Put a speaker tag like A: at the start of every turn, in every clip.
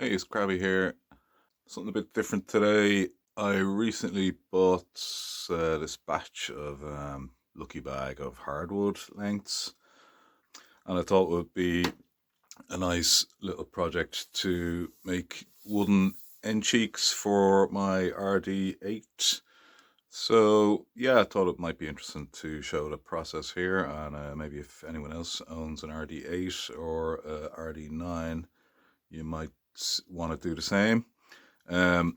A: Hey, it's Krabby here. Something a bit different today. I recently bought this batch of Lucky Bag of hardwood lengths, and I thought it would be a nice little project to make wooden end cheeks for my RD-8. So yeah, I thought it might be interesting to show the process here, and maybe if anyone else owns an RD-8 or a RD-9, you might want to do the same. Um,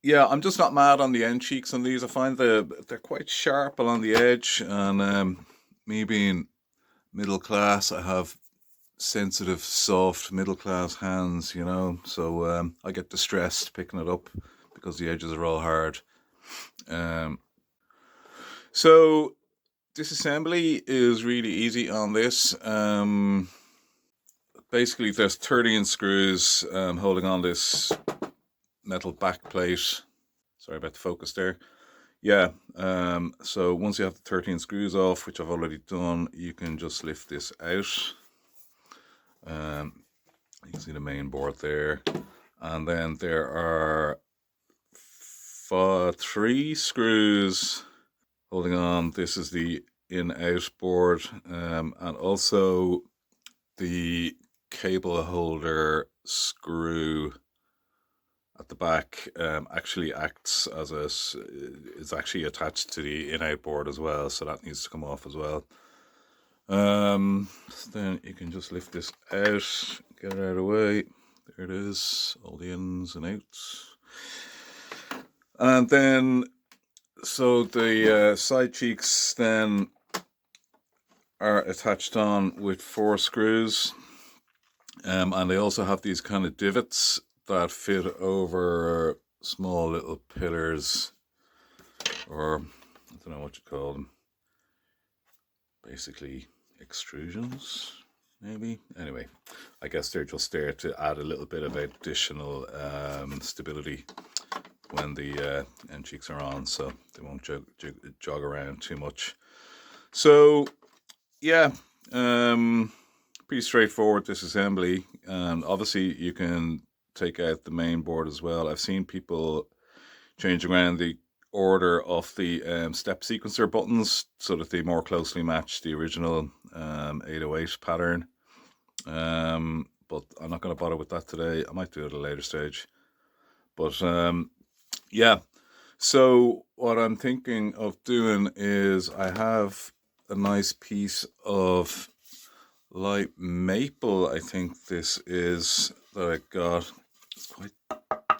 A: Yeah, I'm just not mad on the end cheeks on these. I find they're quite sharp along the edge, and me being middle class, I have sensitive, soft middle class hands, So I get distressed picking it up because the edges are all hard. Um, so disassembly is really easy on this. Basically, there's 13 screws holding on this metal back plate. Sorry about the focus there. Yeah, so once you have the 13 screws off, which I've already done, you can just lift this out. You can see the main board there. And then there are three screws holding on. This is the in-out board, and also the cable holder screw at the back actually acts as it's actually attached to the in-out board as well, so that needs to come off as well. So then you can just lift this out, get it out of the way. There it is, all the ins and outs. And then, so the side cheeks then are attached on with 4 screws. And they also have these kind of divots that fit over small little pillars, or I don't know what you call them, basically extrusions, maybe. Anyway, I guess they're just there to add a little bit of additional stability when the end cheeks are on, so they won't jog around too much. So yeah, pretty straightforward disassembly, and obviously you can take out the main board as well. I've seen people changing around the order of the step sequencer buttons so that they more closely match the original 808 pattern. But I'm not going to bother with that today. I might do it at a later stage. But yeah, so what I'm thinking of doing is I have a nice piece of light maple, I think this is, that I got. It's quite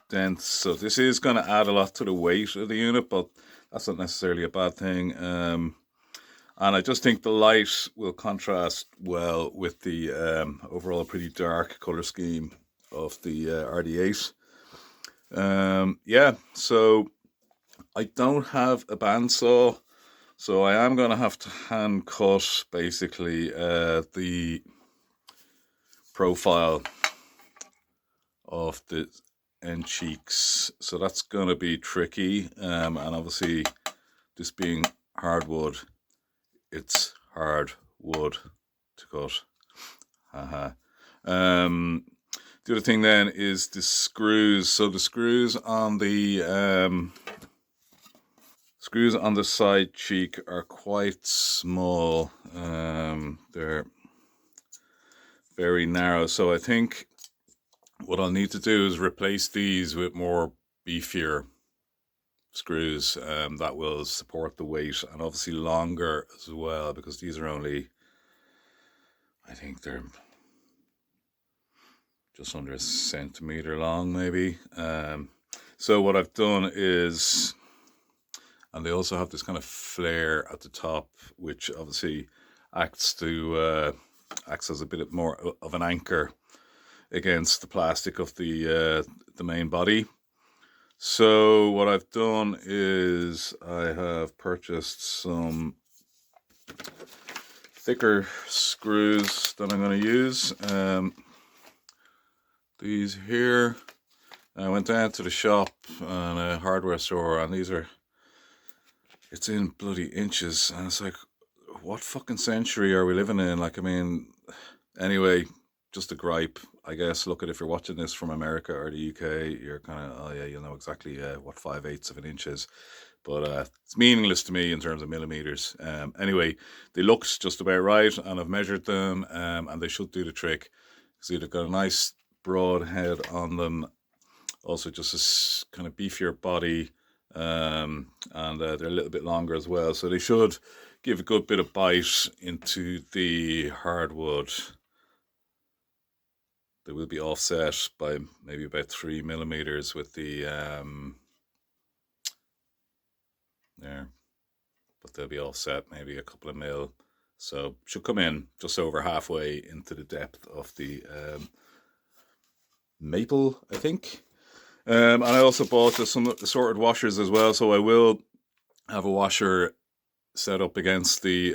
A: dense, so this is going to add a lot to the weight of the unit, but that's not necessarily a bad thing. And I just think the light will contrast well with the overall pretty dark color scheme of the RD-8. Yeah, so I don't have a bandsaw, so I am going to have to hand cut basically the profile of the end cheeks, so that's going to be tricky. And obviously, this being hardwood, it's hard wood to cut. Haha. The other thing then is the screws. So the screws on the side cheek are quite small. They're very narrow. So I think what I'll need to do is replace these with more beefier screws that will support the weight, and obviously longer as well, because these are only, I think they're just under a centimeter long, maybe. So what I've done is, and they also have this kind of flare at the top, which obviously acts as a bit more of an anchor against the plastic of the main body. So what I've done is I have purchased some thicker screws that I'm going to use. These here, I went down to the shop and a hardware store, and it's in bloody inches, and it's like, what fucking century are we living in? Like, I mean, anyway, just a gripe. I guess, look at if you're watching this from America or the UK, you're kind of, oh yeah, you'll know exactly what 5/8 of an inch is. But it's meaningless to me in terms of millimeters. Anyway, they looked just about right, and I've measured them, and they should do the trick. See, they've got a nice broad head on them, also just a kind of beefier body, and they're a little bit longer as well. So they should give a good bit of bite into the hardwood. They will be offset by maybe about 3 millimeters with the there, but they'll be offset maybe a couple of mil. So should come in just over halfway into the depth of the maple, I think. And I also bought some assorted washers as well, so I will have a washer set up against the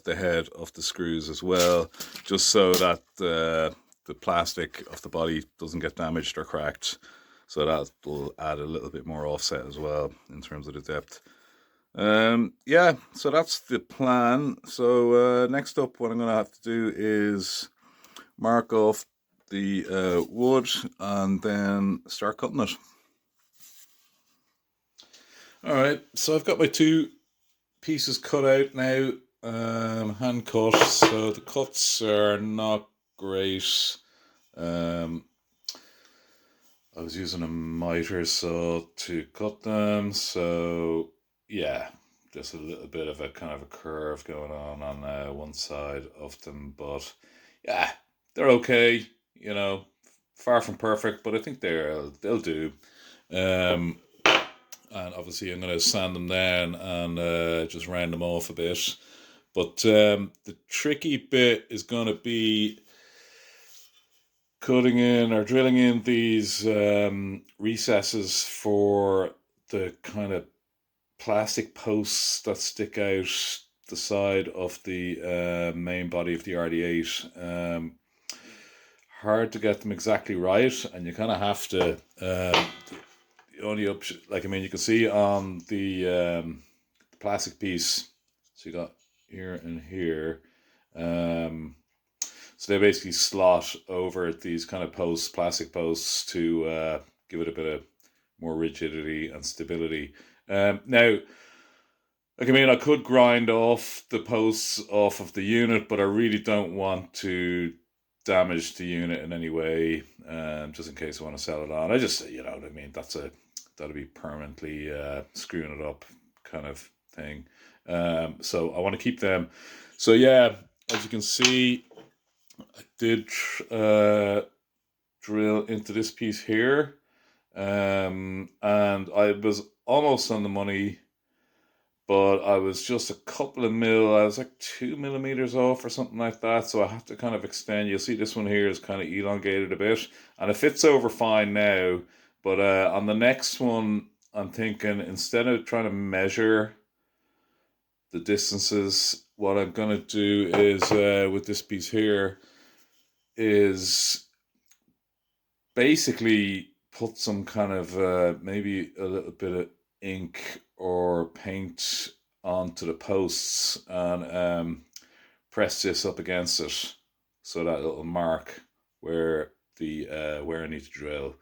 A: head of the screws as well, just so that the plastic of the body doesn't get damaged or cracked. So that will add a little bit more offset as well in terms of the depth. Yeah, so that's the plan. So next up, what I'm going to have to do is mark off the wood and then start cutting it. All right, so I've got my 2 pieces cut out now, hand cut, so the cuts are not great. I was using a miter saw to cut them, so yeah, just a little bit of a kind of a curve going on one side of them, but yeah, they're okay, you know, far from perfect, but I think they'll do. And obviously I'm going to sand them down and just round them off a bit. But the tricky bit is going to be cutting in or drilling in these recesses for the kind of plastic posts that stick out the side of the main body of the RD-8. Hard to get them exactly right, and you kind of have to only option, like, I mean, you can see on the plastic piece, so you got here and here, so they basically slot over these kind of posts, plastic posts, to give it a bit of more rigidity and stability. Now, like, I mean, I could grind off the posts off of the unit, but I really don't want to damage the unit in any way, just in case I want to sell it on. I just, you know what I mean, that'll be permanently screwing it up kind of thing. So I want to keep them. So yeah, as you can see, I did drill into this piece here, and I was almost on the money, but I was just a couple of I was like 2 millimeters off or something like that, so I have to kind of extend. You'll see this one here is kind of elongated a bit, and it fits over fine now. But on the next one, I'm thinking, instead of trying to measure the distances, what I'm going to do is, with this piece here, is basically put some kind of, maybe a little bit of ink or paint onto the posts and press this up against it, so that it'll mark where I need to drill.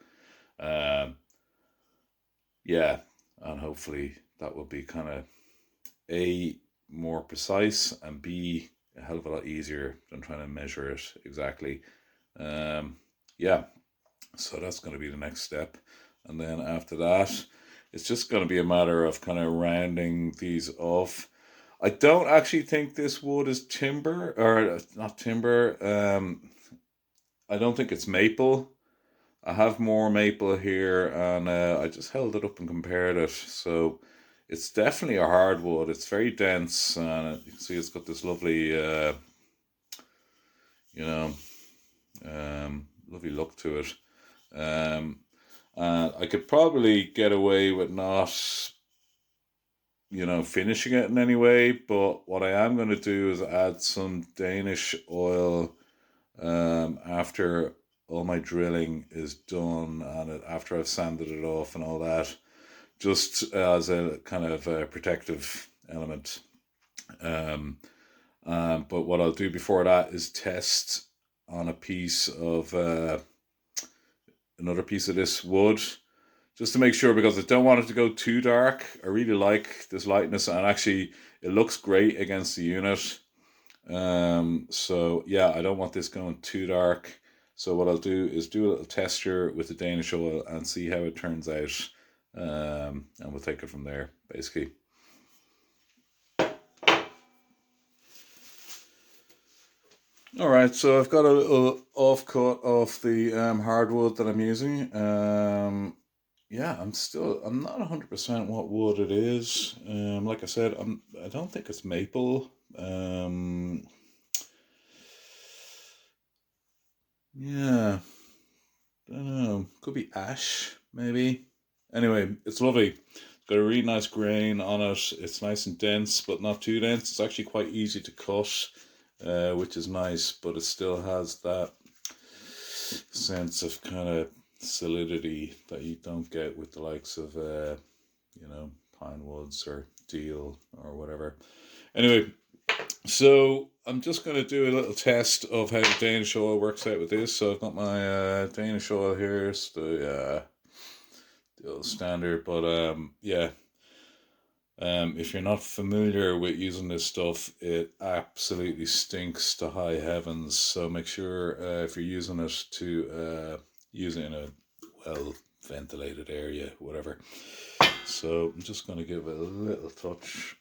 A: Yeah, and hopefully that will be kind of A, more precise, and B, a hell of a lot easier than trying to measure it exactly. Yeah, so that's going to be the next step. And then after that, it's just going to be a matter of kind of rounding these off. I don't actually think this wood is timber, or not timber. I don't think it's maple. I have more maple here, and I just held it up and compared it. So it's definitely a hardwood. It's very dense, and you can see it's got this lovely, you know, lovely look to it. And I could probably get away with not, you know, finishing it in any way, but what I am going to do is add some Danish oil after all my drilling is done, and after I've sanded it off and all that, just as a kind of a protective element. But what I'll do before that is test on a piece of another piece of this wood, just to make sure, because I don't want it to go too dark. I really like this lightness, and actually it looks great against the unit. So yeah, I don't want this going too dark. So what I'll do is do a little texture with the Danish oil and see how it turns out. And we'll take it from there, basically. All right, so I've got a little offcut of the hardwood that I'm using. Yeah, I'm not 100% what wood it is. Like I said, I don't think it's maple. Yeah, don't know. Could be ash, maybe. Anyway, it's lovely. It's got a really nice grain on it. It's nice and dense, but not too dense. It's actually quite easy to cut, which is nice, but it still has that sense of kind of solidity that you don't get with the likes of, pine woods or deal or whatever. Anyway, so I'm just going to do a little test of how the Danish oil works out with this. So I've got my Danish oil here. It's the old standard, but yeah. If you're not familiar with using this stuff, it absolutely stinks to high heavens. So make sure if you're using it to use it in a well ventilated area, whatever. So I'm just going to give it a little touch.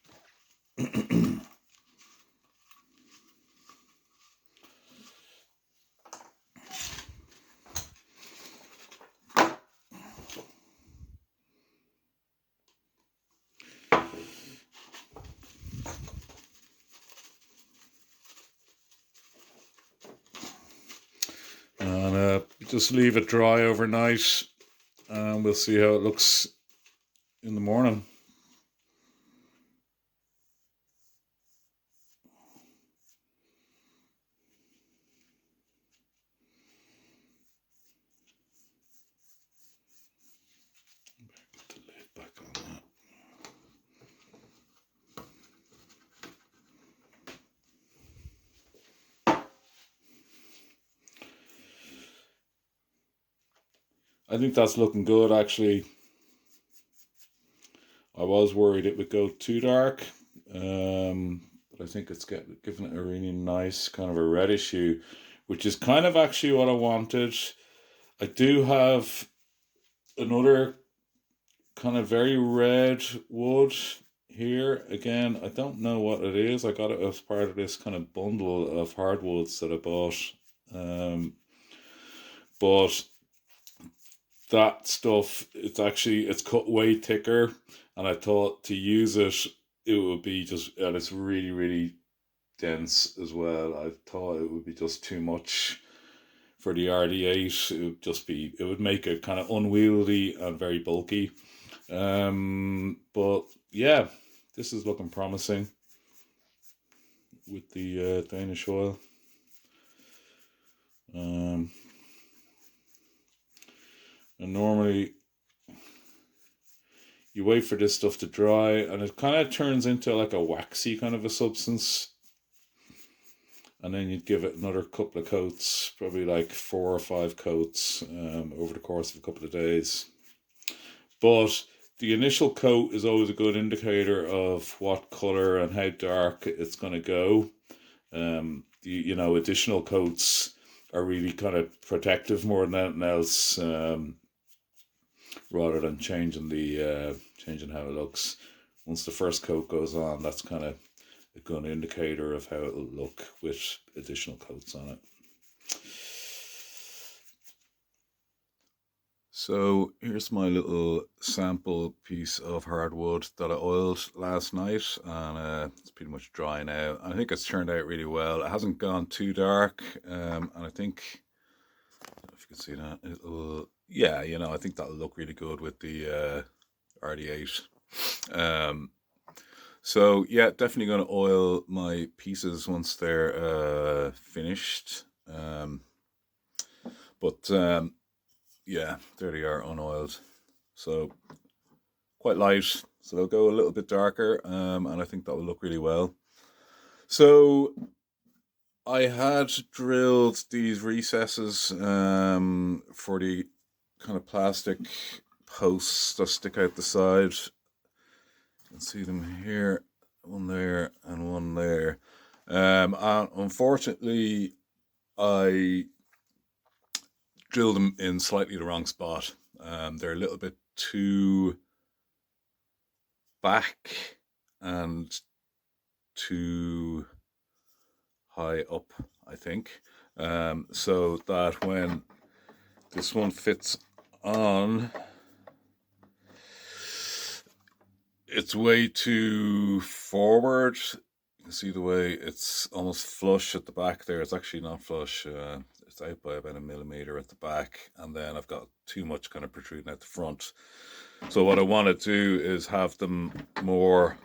A: And just leave it dry overnight, and we'll see how it looks in the morning. Put the lid back on that. I think that's looking good, actually. I was worried it would go too dark, but I think it's giving it a really nice kind of a reddish hue, which is kind of actually what I wanted. I do have another kind of very red wood here. Again, I don't know what it is. I got it as part of this kind of bundle of hardwoods that I bought. But that stuff, it's cut way thicker, and I thought to use it, it would be just, and it's really, really dense as well. I thought it would be just too much for the RD-8. It would make it kind of unwieldy and very bulky. But yeah, this is looking promising with the Danish oil. And normally you wait for this stuff to dry, and it kind of turns into like a waxy kind of a substance. And then you'd give it another couple of coats, probably like 4 or 5 coats over the course of a couple of days. But the initial coat is always a good indicator of what color and how dark it's going to go. Additional coats are really kind of protective more than anything else, rather than changing how it looks. Once the first coat goes on, that's kind of a good indicator of how it'll look with additional coats on it. So here's my little sample piece of hardwood that I oiled last night, and it's pretty much dry now. I think it's turned out really well. It hasn't gone too dark, and I think, if you can see that, I think that'll look really good with the RD-8. So yeah, definitely going to oil my pieces once they're finished. But yeah, there they are, unoiled. So quite light. So they'll go a little bit darker, and I think that will look really well. So I had drilled these recesses for the kind of plastic posts that stick out the side. You can see them here, one there and one there. And unfortunately, I drilled them in slightly the wrong spot. They're a little bit too back and too high up, I think. So that when this one fits on, it's way too forward. You can see the way it's almost flush at the back there. It's actually not flush. It's out by about 1 millimeter at the back, and then I've got too much kind of protruding at the front. So what I want to do is have them more,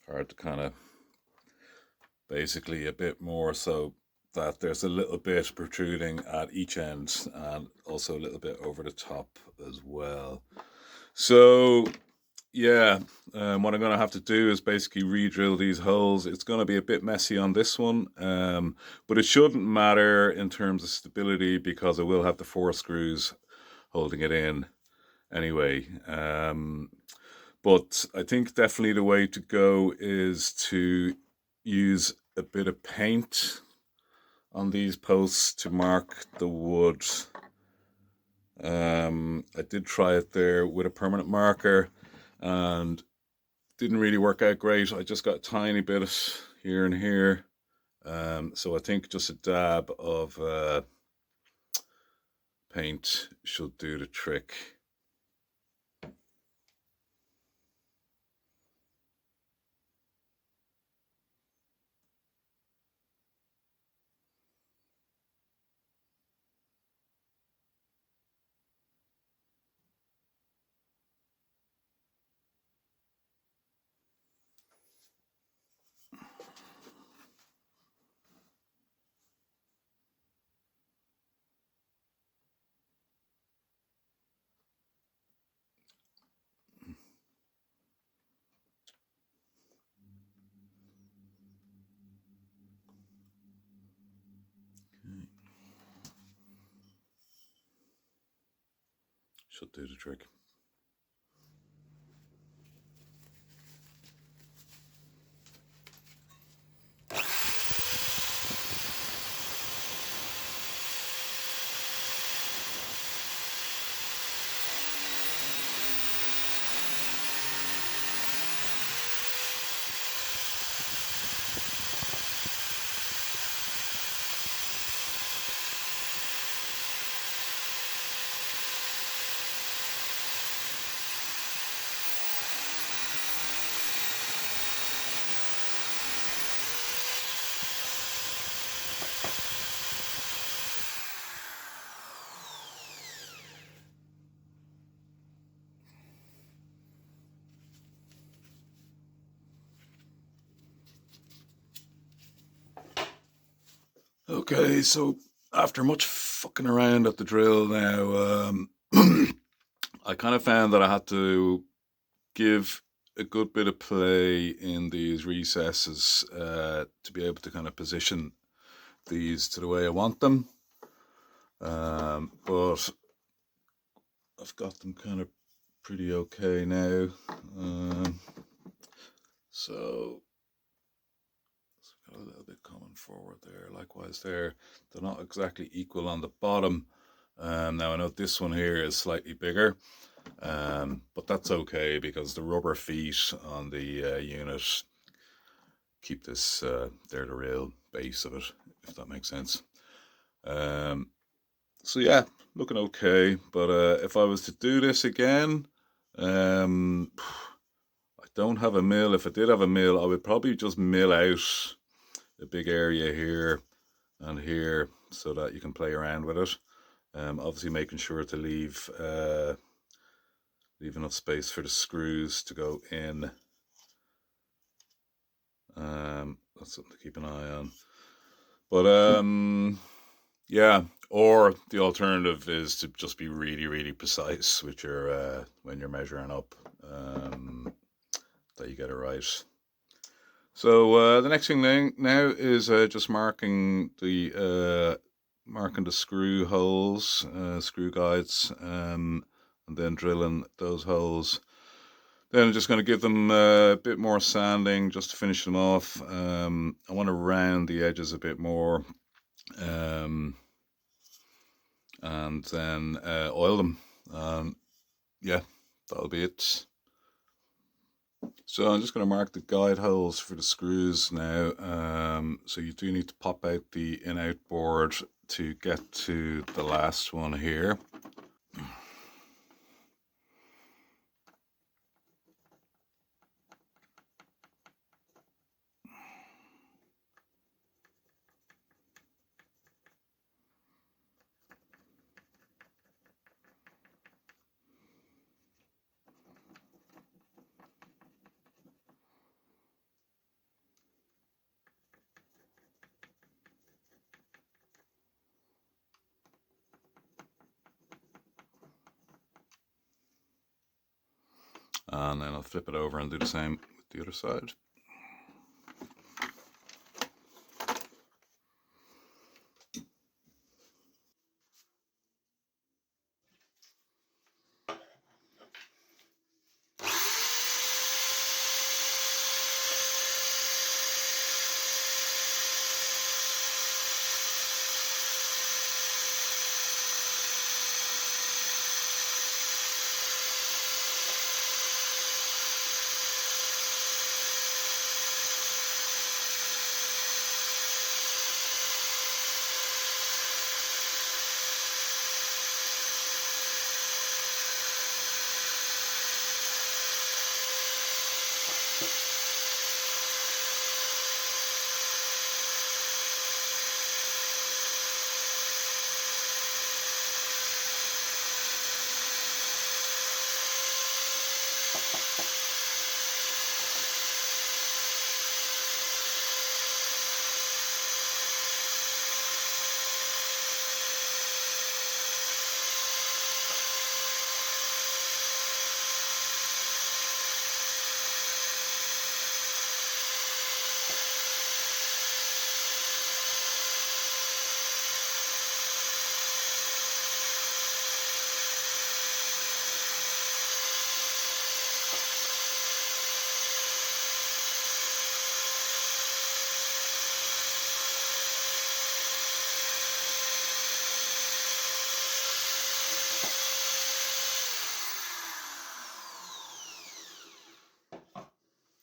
A: hard to kind of, basically a bit more so that there's a little bit protruding at each end and also a little bit over the top as well. So yeah, what I'm going to have to do is basically re-drill these holes. It's going to be a bit messy on this one, but it shouldn't matter in terms of stability because I will have the 4 screws holding it in anyway. But I think definitely the way to go is to use a bit of paint on these posts to mark the wood. I did try it there with a permanent marker and didn't really work out great. I just got a tiny bit here and here. So I think just a dab of paint should do the trick. Should do the trick. Okay, so after much fucking around at the drill now, I kind of found that I had to give a good bit of play in these recesses to be able to kind of position these to the way I want them. But I've got them kind of pretty okay now. So got a little bit coming forward there. Likewise there, they're not exactly equal on the bottom. Now I know this one here is slightly bigger, but that's okay because the rubber feet on the unit keep this, they're the real base of it, if that makes sense. So yeah, looking okay, but if I was to do this again, I don't have a mill. If I did have a mill, I would probably just mill out a big area here and here so that you can play around with it. Obviously making sure to leave enough space for the screws to go in. That's something to keep an eye on. But yeah, or the alternative is to just be really, really precise with your when you're measuring up, that you get it right. So the next thing now is just marking the screw holes, screw guides, and then drilling those holes. Then I'm just going to give them a bit more sanding just to finish them off. I want to round the edges a bit more, and then oil them. Yeah, that'll be it. So I'm just going to mark the guide holes for the screws now. So you do need to pop out the in-out board to get to the last one here. And then I'll flip it over and do the same with the other side.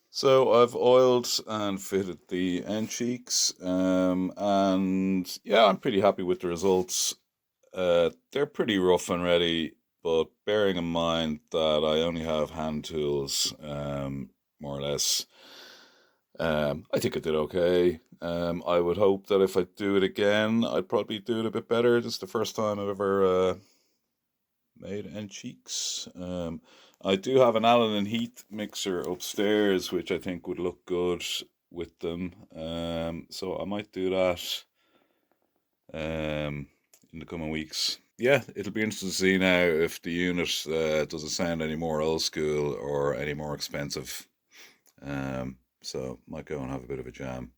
A: So I've oiled and fitted the end cheeks, and yeah, I'm pretty happy with the results. They're pretty rough and ready, but bearing in mind that I only have hand tools, more or less, I think I did okay. I would hope that if I do it again, I'd probably do it a bit better. This is the first time I've ever made end cheeks. I do have an Allen and Heath mixer upstairs, which I think would look good with them. So I might do that in the coming weeks. Yeah, it'll be interesting to see now if the unit doesn't sound any more old school or any more expensive. So might go and have a bit of a jam.